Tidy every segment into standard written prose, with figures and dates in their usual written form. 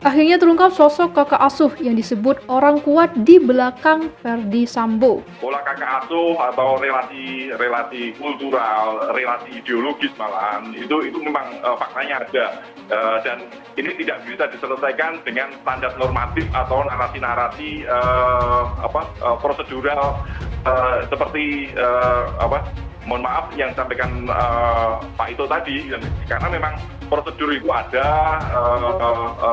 Akhirnya terungkap sosok kakak asuh yang disebut orang kuat di belakang Verdi Sambo. Pola kakak asuh atau relasi kultural, relasi ideologis malahan itu memang faktanya ada. Dan ini tidak bisa diselesaikan dengan standar normatif atau narasi-narasi prosedural seperti mohon maaf yang disampaikan Pak Ito tadi, karena memang prosedur itu ada,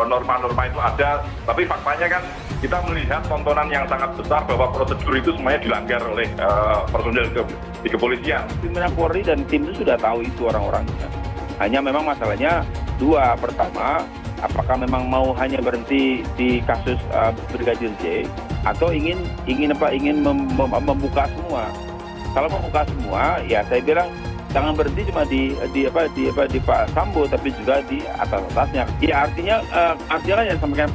norma-norma itu ada, tapi faktanya kan kita melihat tontonan yang sangat besar bahwa prosedur itu semuanya dilanggar oleh personil di kepolisian. Pimpinan Polri dan tim itu sudah tahu itu orang-orangnya. Hanya memang masalahnya dua. Pertama, apakah memang mau hanya berhenti di kasus Brigadir J atau ingin membuka semua. Kalau membuka semua, ya saya bilang jangan berhenti cuma di Pak Sambo, tapi juga di atasnya. Ya artinya kan yang disampaikan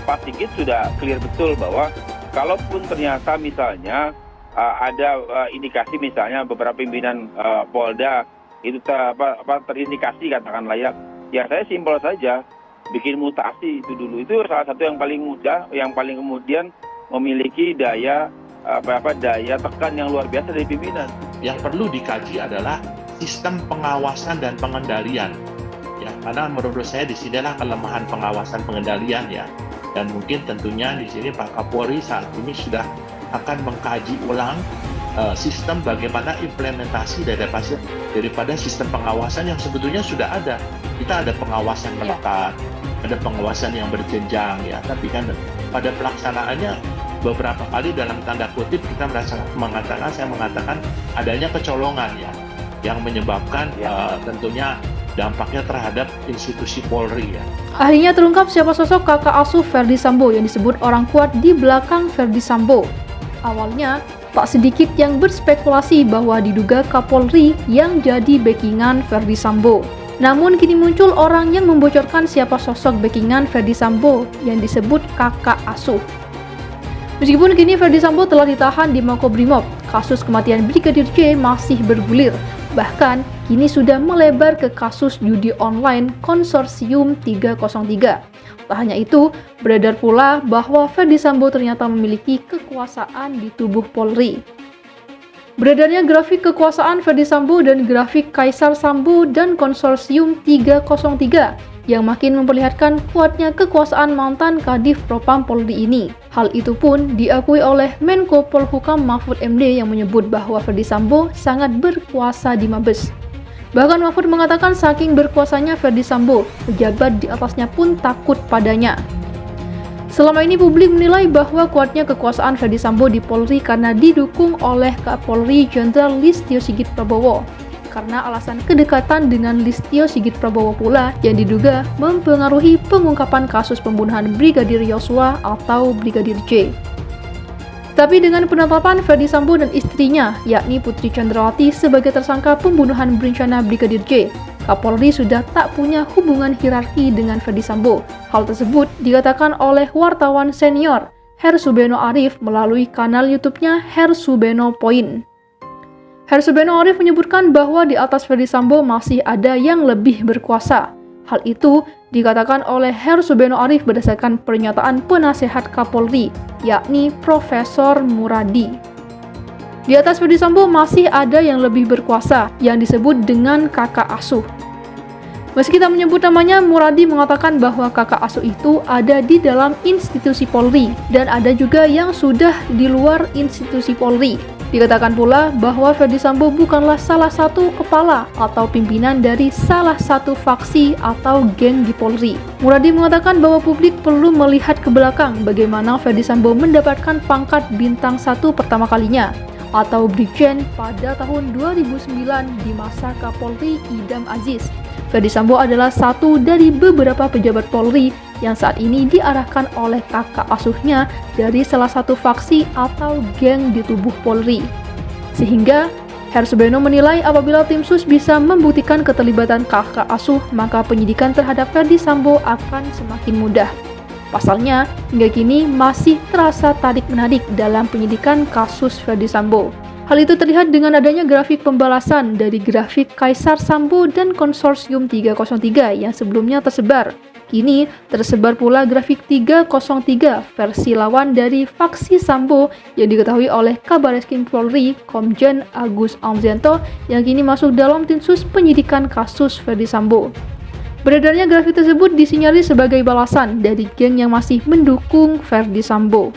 Pak Sigit sudah clear betul bahwa kalaupun ternyata misalnya ada indikasi misalnya beberapa pimpinan Polda itu terindikasi katakanlah ya saya simpel saja bikin mutasi itu dulu. Itu salah satu yang paling mudah, yang paling kemudian memiliki daya tekan yang luar biasa dari pimpinan. Yang perlu dikaji adalah sistem pengawasan dan pengendalian. Ya, karena menurut saya di sinilah kelemahan pengawasan pengendalian ya. Dan mungkin tentunya di sini Pak Kapolri saat ini sudah akan mengkaji ulang sistem bagaimana implementasi daripada sistem pengawasan yang sebetulnya sudah ada. Kita ada pengawasan melekat, ada pengawasan yang berjenjang ya. Tapi kan pada pelaksanaannya beberapa kali dalam tanda kutip saya mengatakan adanya kecolongan ya, yang menyebabkan tentunya dampaknya terhadap institusi Polri ya. Akhirnya terungkap siapa sosok kakak asuh Verdi Sambo yang disebut orang kuat di belakang Verdi Sambo. Awalnya, tak sedikit yang berspekulasi bahwa diduga Kapolri yang jadi backingan Verdi Sambo. Namun kini muncul orang yang membocorkan siapa sosok backingan Verdi Sambo yang disebut kakak asuh. Meskipun kini Verdi Sambo telah ditahan di Makobrimob, kasus kematian Brigadir J masih bergulir. Bahkan, kini sudah melebar ke kasus judi online Konsorsium 303. Tak hanya itu, beredar pula bahwa Verdi Sambo ternyata memiliki kekuasaan di tubuh Polri. Beredarnya grafik kekuasaan Verdi Sambo dan grafik Kaisar Sambo dan Konsorsium 303 yang makin memperlihatkan kuatnya kekuasaan mantan Kadif Propam Polri ini. Hal itu pun diakui oleh Menko Polhukam Mahfud MD yang menyebut bahwa Verdi Sambo sangat berkuasa di Mabes. Bahkan Mahfud mengatakan saking berkuasanya Verdi Sambo, pejabat di atasnya pun takut padanya. Selama ini publik menilai bahwa kuatnya kekuasaan Verdi Sambo di Polri karena didukung oleh Kapolri Jenderal Listio Sigit Prabowo. Karena alasan kedekatan dengan Listio Sigit Prabowo pula yang diduga mempengaruhi pengungkapan kasus pembunuhan Brigadir Yosua atau Brigadir J. Tapi dengan penetapan Verdi Sambo dan istrinya, yakni Putri Chandrawati sebagai tersangka pembunuhan berencana Brigadir J, Kapolri sudah tak punya hubungan hierarki dengan Verdi Sambo. Hal tersebut dikatakan oleh wartawan senior Hersubeno Arif melalui kanal YouTube-nya Hersubeno Point. Hersubeno Arif menyebutkan bahwa di atas Verdi Sambo masih ada yang lebih berkuasa. Hal itu dikatakan oleh Hersubeno Arif berdasarkan pernyataan penasehat Kapolri, yakni Profesor Muradi. Di atas Verdi Sambo masih ada yang lebih berkuasa, yang disebut dengan kakak asuh. Meski tak menyebut namanya, Muradi mengatakan bahwa kakak asuh itu ada di dalam institusi Polri, dan ada juga yang sudah di luar institusi Polri. Dikatakan pula bahwa Verdi Sambo bukanlah salah satu kepala atau pimpinan dari salah satu faksi atau geng di Polri. Muradi mengatakan bahwa publik perlu melihat ke belakang bagaimana Verdi Sambo mendapatkan pangkat bintang 1 pertama kalinya atau Brigjen pada tahun 2009 di masa Kapolri Idam Aziz. Verdi Sambo adalah satu dari beberapa pejabat Polri yang saat ini diarahkan oleh kakak asuhnya dari salah satu faksi atau geng di tubuh Polri. Sehingga Hersubeno menilai apabila tim sus bisa membuktikan keterlibatan kakak asuh, maka penyidikan terhadap Verdi Sambo akan semakin mudah. Pasalnya, hingga kini masih terasa tarik-menarik dalam penyidikan kasus Verdi Sambo. Hal itu terlihat dengan adanya grafik pembalasan dari grafik Kaisar Sambo dan Konsorsium 303 yang sebelumnya tersebar. Kini tersebar pula grafik 303 versi lawan dari faksi Sambo yang diketahui oleh Kabareskrim Polri Komjen Agus Alzianto yang kini masuk dalam tim sus penyidikan kasus Ferdi Sambo. Beredarnya grafik tersebut disinyalir sebagai balasan dari geng yang masih mendukung Ferdi Sambo.